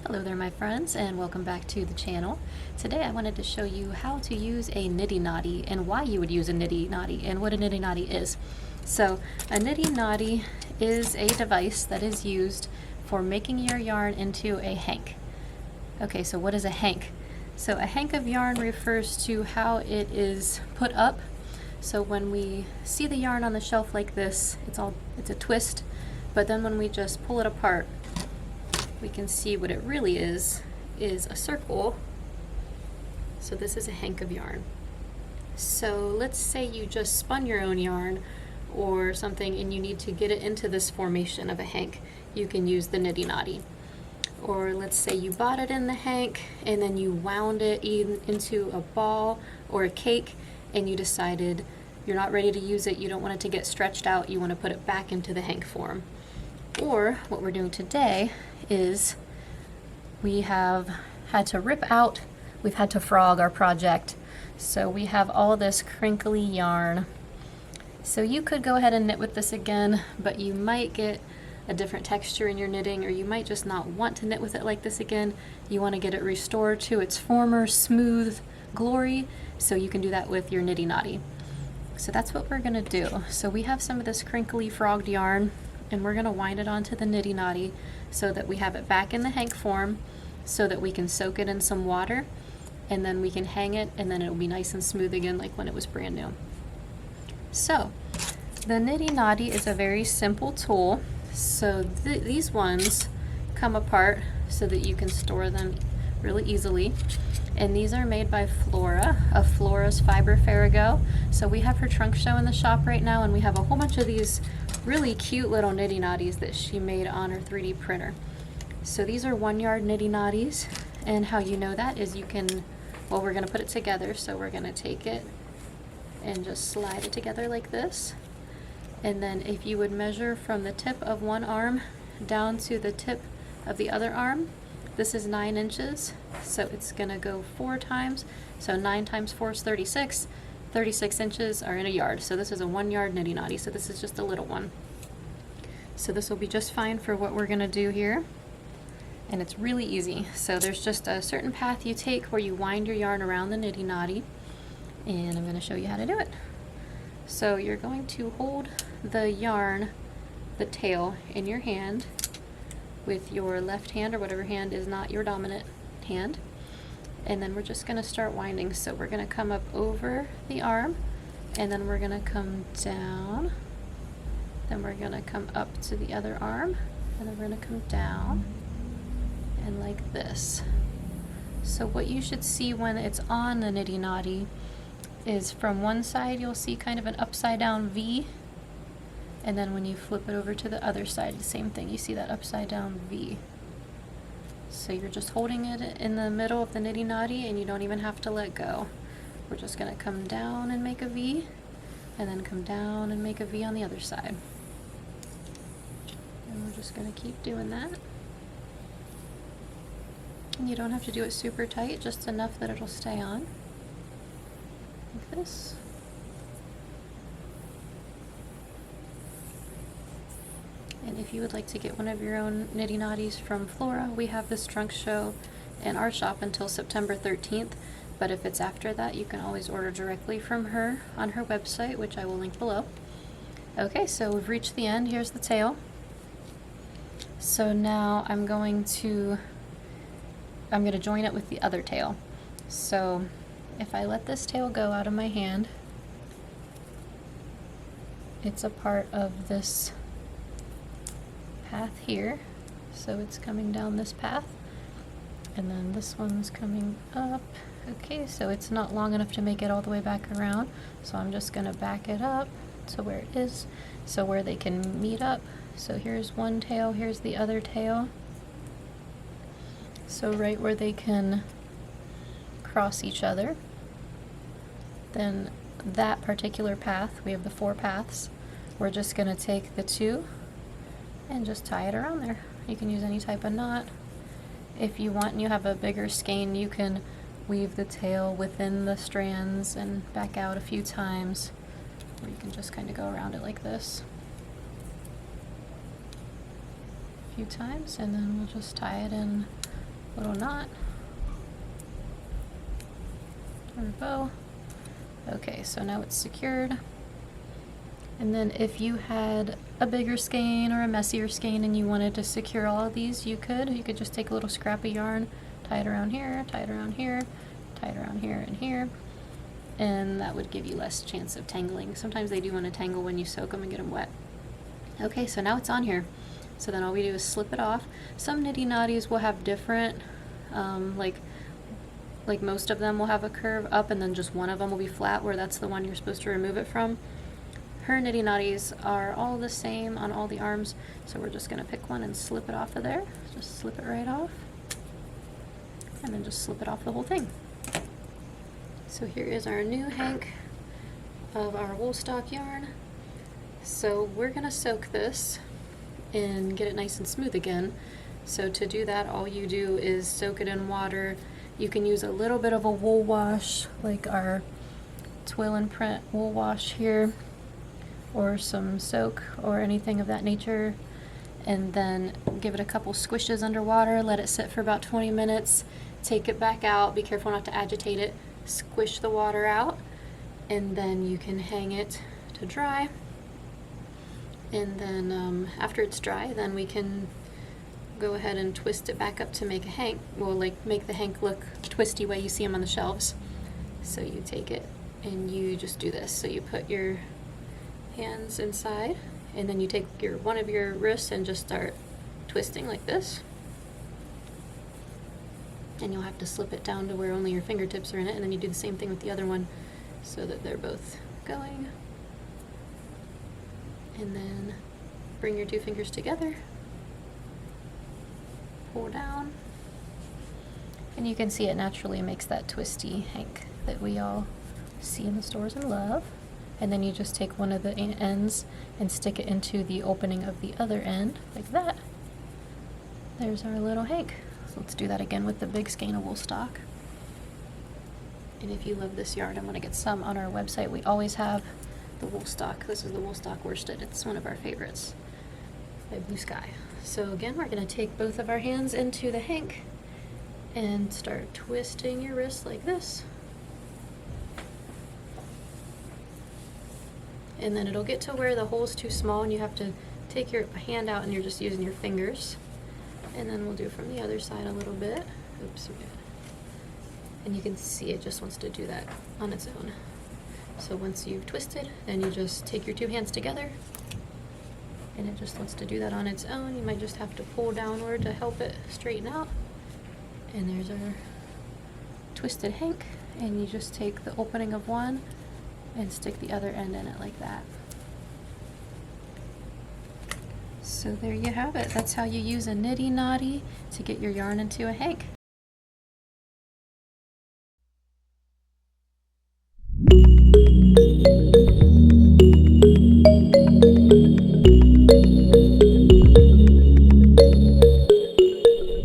Hello there my friends, and welcome back to the channel. Today I wanted to show you how to use a Niddy Noddy and why you would use a Niddy Noddy and what a Niddy Noddy is. So a Niddy Noddy is a device that is used for making your yarn into a hank. Okay, so what is a hank? So a hank of yarn refers to how it is put up. So when we see the yarn on the shelf like this, it's a twist, but then when we just pull it apart, we can see what it really is a circle. So this is a hank of yarn. So let's say you just spun your own yarn or something and you need to get it into this formation of a hank. You can use the Niddy Noddy. Or let's say you bought it in the hank and then you wound it into a ball or a cake and you decided you're not ready to use it, you don't want it to get stretched out, you want to put it back into the hank form. Or what we're doing today is we have had to rip out, we've had to frog our project. So we have all this crinkly yarn. So you could go ahead and knit with this again, but you might get a different texture in your knitting, or you might just not want to knit with it like this again. You want to get it restored to its former smooth glory, so you can do that with your Niddy Noddy. So that's what we're going to do. So we have some of this crinkly frogged yarn, and we're going to wind it onto the Niddy Noddy so that we have it back in the hank form, so that we can soak it in some water and then we can hang it, and then it'll be nice and smooth again like when it was brand new. So the Niddy Noddy is a very simple tool. So these ones come apart so that you can store them really easily, and these are made by Flora of Flora's Fiber Farrago. So we have her trunk show in the shop right now, and we have a whole bunch of these really cute little Niddy Noddies that she made on her 3D printer. So these are 1 yard Niddy Noddies, and how you know that is you can, well, we're going to put it together. So we're going to take it and just slide it together like this, and then if you would measure from the tip of one arm down to the tip of the other arm, this is 9 inches, so it's going to go 4 times, so 9 times 4 is 36. 36 inches are in a yard, so this is a 1 yard Niddy Noddy, so this is just a little one. So this will be just fine for what we're going to do here, and it's really easy. So there's just a certain path you take where you wind your yarn around the Niddy Noddy, and I'm going to show you how to do it. So you're going to hold the yarn, the tail, in your hand with your left hand or whatever hand is not your dominant hand. And then we're just going to start winding. So we're going to come up over the arm, and then we're going to come down, then we're going to come up to the other arm, and then we're going to come down, and like this. So what you should see when it's on the Niddy Noddy is from one side you'll see kind of an upside down V, and then when you flip it over to the other side, the same thing, you see that upside down V. So you're just holding it in the middle of the Niddy Noddy, and you don't even have to let go. We're just going to come down and make a V, and then come down and make a V on the other side. And we're just going to keep doing that. And you don't have to do it super tight, just enough that it'll stay on. Like this. And if you would like to get one of your own Niddy Noddies from Flora, we have this trunk show in our shop until September 13th. But if it's after that, you can always order directly from her on her website, which I will link below. Okay, so we've reached the end. Here's the tail. So now I'm going to join it with the other tail. So if I let this tail go out of my hand, it's a part of this path here, so it's coming down this path, and then this one's coming up. Okay, so it's not long enough to make it all the way back around, so I'm just going to back it up to where it is, so where they can meet up. So here's one tail, here's the other tail, so right where they can cross each other. Then that particular path, we have the 4 paths, we're just going to take the 2 and just tie it around there. You can use any type of knot. If you want and you have a bigger skein, you can weave the tail within the strands and back out a few times, or you can just kind of go around it like this. few times, and then we'll just tie it in little knot or bow. Okay, so now it's secured. And then if you had a bigger skein or a messier skein and you wanted to secure all of these, you could just take a little scrap of yarn, tie it around here, tie it around here, tie it around here and here, and that would give you less chance of tangling. Sometimes they do want to tangle when you soak them and get them wet. Okay, so now it's on here. So then all we do is slip it off. Some Niddy Noddies will have different, like most of them will have a curve up and then just one of them will be flat, where that's the one you're supposed to remove it from. Her Niddy Noddies are all the same on all the arms, so we're just gonna pick one and slip it off of there. Just slip it right off, and then just slip it off the whole thing. So here is our new hank of our Woolstok yarn. So we're gonna soak this and get it nice and smooth again. So to do that, all you do is soak it in water. You can use a little bit of a wool wash, like our Twill and Print wool wash here, or some soak or anything of that nature, and then give it a couple squishes underwater, let it sit for about 20 minutes, take it back out, be careful not to agitate it, squish the water out, and then you can hang it to dry. And then after it's dry, then we can go ahead and twist it back up to make a hank. Well, like make the hank look twisty way you see them on the shelves. So you take it and you just do this. So you put your hands inside, and then you take one of your wrists and just start twisting like this. And you'll have to slip it down to where only your fingertips are in it, and then you do the same thing with the other one so that they're both going. And then bring your two fingers together, pull down, and you can see it naturally makes that twisty hank that we all see in the stores and love. And then you just take one of the ends and stick it into the opening of the other end, like that. There's our little hank. So let's do that again with the big skein of Woolstok. And if you love this yarn and want to get some on our website, we always have the Woolstok. This is the Woolstok worsted. It's one of our favorites by Blue Sky. So again, we're going to take both of our hands into the hank and start twisting your wrist like this. And then it'll get to where the hole's too small and you have to take your hand out and you're just using your fingers. And then we'll do from the other side a little bit. Oops. And you can see it just wants to do that on its own. So once you've twisted, then you just take your two hands together and it just wants to do that on its own. You might just have to pull downward to help it straighten out. And there's our twisted hank, and you just take the opening of one and stick the other end in it like that. So there you have it. That's how you use a Niddy Noddy to get your yarn into a hank.